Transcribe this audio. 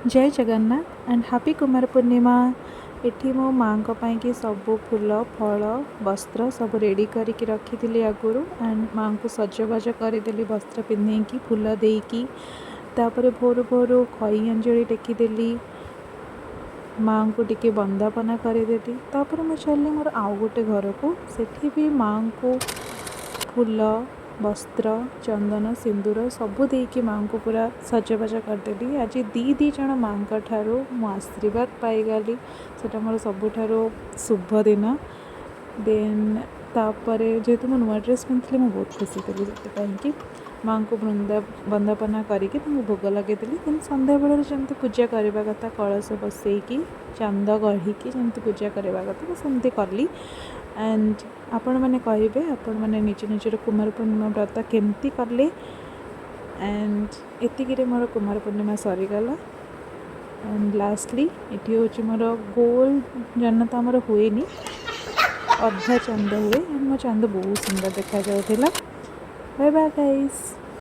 जय Jagannath and happy Kumar पूर्णिमा। एठी मो माँ को सब फूल फल वस्त्र सब रेडी करके रखी थी आगुरी एंड माँ को सजबाज करदेली वस्त्र पिंधेकी फूल देकी तापर भोर भोर खई अंजलि टेकीदेली माँ को टिके बंदापना करदेली। तापर मैं चलि मोर आउ गोटे घर को सेठी भी माँ को फूल वस्त्र चंदन सिंदूर सबू देकी माँ को पूरा सजबाज करदेली। आज दी जन माँ ठारू मु आशीर्वाद पाईगली सेटा मोर सबुठारू शुभ दिन। देन तापर जेहेतु मु नुआ ड्रेस पिंधि मुझे बहुत खुशी थी से माँ को बंदापना करके भोग लगेदेली। देन सन्ध्या बेल जमी पूजा करवा कथा कलश बसैकी चांद गढ़ी जमी पूजा करवा कथा सेमती कली। एंड आपण मैंने कहे आपण मैंने निज निजर कुमार पूर्णिमा व्रत केमती कले एंड एतिक मोर कुमार पूर्णिमा सरीगला। एंड लास्टली ये हूँ मोर गोल जन तो आमर हुए अधा चांद हुए एंड मो चांद बहुत सुंदर देखा जाऊला। Bye bye guys.